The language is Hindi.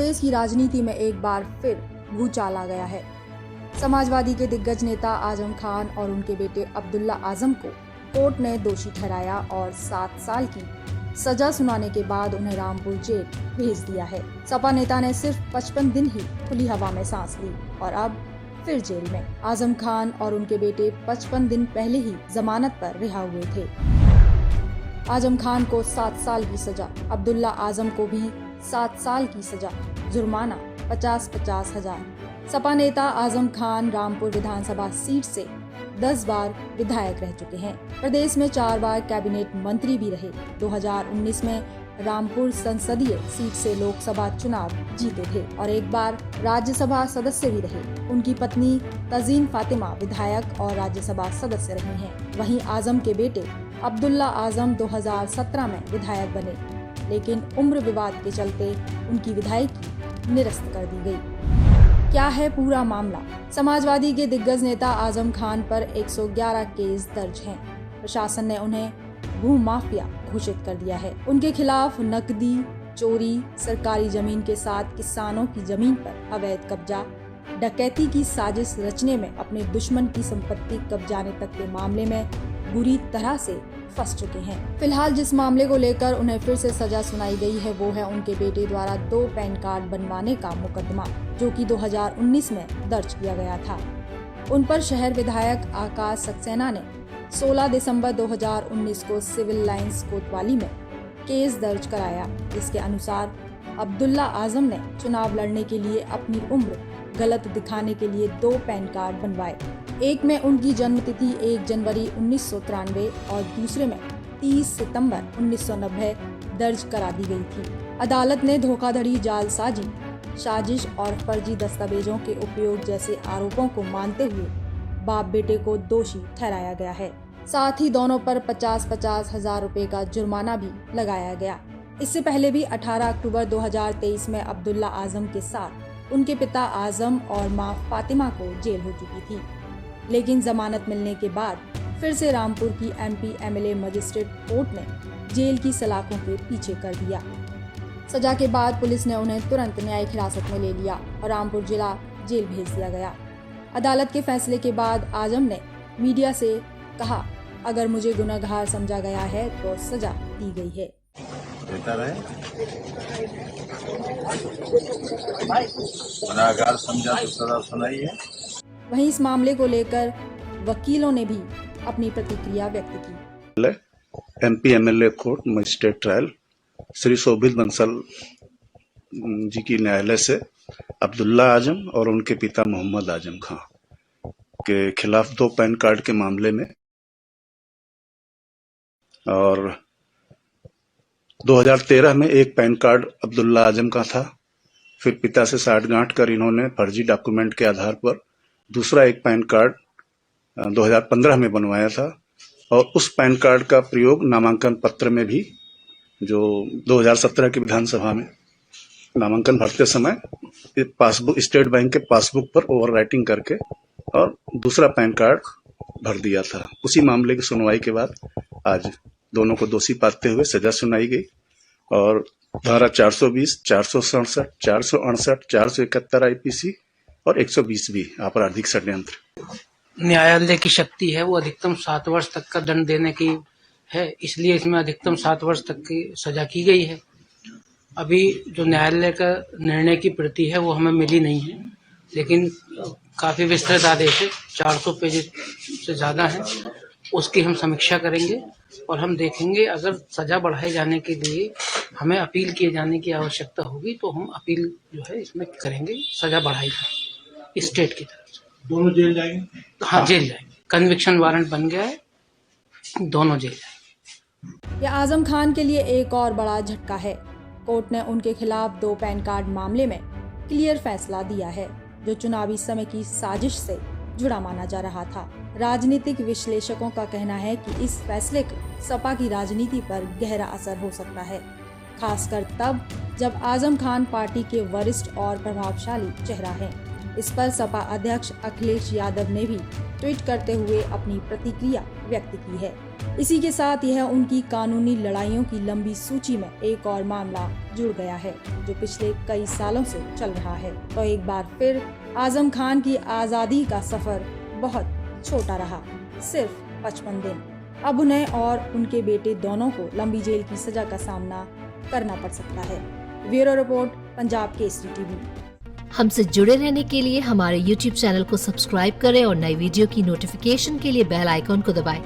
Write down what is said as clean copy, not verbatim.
प्रदेश की राजनीति में एक बार फिर भूचाल आ गया है। समाजवादी के दिग्गज नेता आजम खान और उनके बेटे अब्दुल्ला आजम को कोर्ट ने दोषी ठहराया और 7 साल की सजा सुनाने के बाद उन्हें रामपुर जेल भेज दिया है। सपा नेता ने सिर्फ 55 दिन ही खुली हवा में सांस ली और अब फिर जेल में। आजम खान और उनके बेटे 55 दिन पहले ही जमानत पर रिहा हुए थे। आजम खान को 7 साल की सजा, अब्दुल्ला आजम को भी 7 साल की सजा, जुर्माना 50-50 हजार। सपा नेता आजम खान रामपुर विधानसभा सीट से 10 बार विधायक रह चुके हैं। प्रदेश में 4 बार कैबिनेट मंत्री भी रहे। 2019 में रामपुर संसदीय सीट से लोकसभा चुनाव जीते थे और एक बार राज्यसभा सदस्य भी रहे। उनकी पत्नी तजीन फातिमा विधायक और राज्यसभा सदस्य रही हैं। वहीं आजम के बेटे अब्दुल्ला आजम 2017 में विधायक बने, लेकिन उम्र विवाद के चलते उनकी विधायकी निरस्त कर दी गई। क्या है पूरा मामला? समाजवादी के दिग्गज नेता आजम खान पर 111 केस दर्ज हैं। प्रशासन ने उन्हें भू माफिया घोषित कर दिया है। उनके खिलाफ नकदी चोरी, सरकारी जमीन के साथ किसानों की जमीन पर अवैध कब्जा, डकैती की साजिश रचने में अपने दुश्मन की संपत्ति कब्जाने तक के मामले में बुरी तरह से फंस चुके हैं। फिलहाल जिस मामले को लेकर उन्हें फिर से सजा सुनाई गई है वो है उनके बेटे द्वारा 2 पैन कार्ड बनवाने का मुकदमा, जो कि 2019 में दर्ज किया गया था। उन पर शहर विधायक आकाश सक्सेना ने 16 दिसंबर 2019 को सिविल लाइंस कोतवाली में केस दर्ज कराया। इसके अनुसार अब्दुल्ला आजम ने चुनाव लड़ने के लिए अपनी उम्र गलत दिखाने के लिए 2 पैन कार्ड बनवाए। एक में उनकी जन्म तिथि 1 जनवरी 1993 और दूसरे में 30 सितंबर 1990 दर्ज करा दी गई थी। अदालत ने धोखाधड़ी, जालसाजी, साजिश और फर्जी दस्तावेजों के उपयोग जैसे आरोपों को मानते हुए बाप बेटे को दोषी ठहराया गया है। साथ ही दोनों पर 50-50 हजार रुपए का जुर्माना भी लगाया गया। इससे पहले भी 18 अक्टूबर 2023 में अब्दुल्ला आजम के साथ उनके पिता आजम और मां फातिमा को जेल हो चुकी थी, लेकिन जमानत मिलने के बाद फिर से रामपुर की MP MLA मजिस्ट्रेट कोर्ट ने जेल की सलाखों के पीछे कर दिया। सजा के बाद पुलिस ने उन्हें तुरंत न्यायिक हिरासत में ले लिया और रामपुर जिला जेल भेज दिया गया। अदालत के फैसले के बाद आजम ने मीडिया से कहा, अगर मुझे गुनहगार समझा गया है तो सजा दी गई है। गुनहगार समझा तो सजा सुनाई है। वहीं इस मामले को लेकर वकीलों ने भी अपनी प्रतिक्रिया व्यक्त की। MP MLA court magistrate trial Shri Shobhit Bansal ji की न्यायालय से अब्दुल्ला आजम और उनके पिता मोहम्मद आजम खां के खिलाफ 2 पैन कार्ड के मामले में और 2013 में 1 पैन कार्ड अब्दुल्ला आजम का था। फिर पिता से साठगांठ कर इन्होंने फर्जी डॉक्यूमेंट के आधार पर दूसरा 1 पैन कार्ड 2015 में बनवाया था और उस पैन कार्ड का प्रयोग नामांकन पत्र में भी, जो 2017 की विधानसभा में नामांकन भरते समय पासबुक, स्टेट बैंक के पासबुक पर ओवर राइटिंग करके और दूसरा पैन कार्ड भर दिया था। उसी मामले की सुनवाई के बाद आज दोनों को दोषी पाते हुए सजा सुनाई गई और धारा 420, 467, 468, 471 IPC और 120 भी आपराधिक षड्यंत्र। न्यायालय की शक्ति है, वो अधिकतम 7 वर्ष तक का दंड देने की है, इसलिए इसमें अधिकतम 7 वर्ष तक की सजा की गई है। अभी जो न्यायालय का निर्णय की प्रति है वो हमें मिली नहीं है, लेकिन काफी विस्तृत आदेश है, 400 पेज से ज्यादा है। उसकी हम समीक्षा करेंगे और हम देखेंगे अगर सजा बढ़ाए जाने के लिए हमें अपील किए जाने की आवश्यकता होगी तो हम अपील जो है इसमें करेंगे, सजा बढ़ाई जाए स्टेट की तरफ से। दोनों जेल जाएंगे? हाँ, जेल जाएंगे। कन्विक्शन वारंट बन गया है, दोनों जेल जाएंगे। यह आजम खान के लिए एक और बड़ा झटका है। कोर्ट ने उनके खिलाफ 2 पैन कार्ड मामले में क्लियर फैसला दिया है, जो चुनावी समय की साजिश से जुड़ा माना जा रहा था। राजनीतिक विश्लेषकों का कहना है कि इस फैसले का सपा की राजनीति पर गहरा असर हो सकता है, खासकर तब जब आजम खान पार्टी के वरिष्ठ और प्रभावशाली चेहरा हैं। इस पर सपा अध्यक्ष अखिलेश यादव ने भी ट्वीट करते हुए अपनी प्रतिक्रिया व्यक्त की है। इसी के साथ यह उनकी कानूनी लड़ाइयों की लंबी सूची में एक और मामला जुड़ गया है जो पिछले कई सालों से चल रहा है। तो एक बार फिर आजम खान की आजादी का सफर बहुत छोटा रहा, सिर्फ 55 दिन। अब उन्हें और उनके बेटे दोनों को लंबी जेल की सजा का सामना करना पड़ सकता है। Bureau report, Punjab Kesari TV. हमसे जुड़े रहने के लिए हमारे YouTube चैनल को सब्सक्राइब करें और नई वीडियो की नोटिफिकेशन के लिए बेल आइकॉन को दबाएं।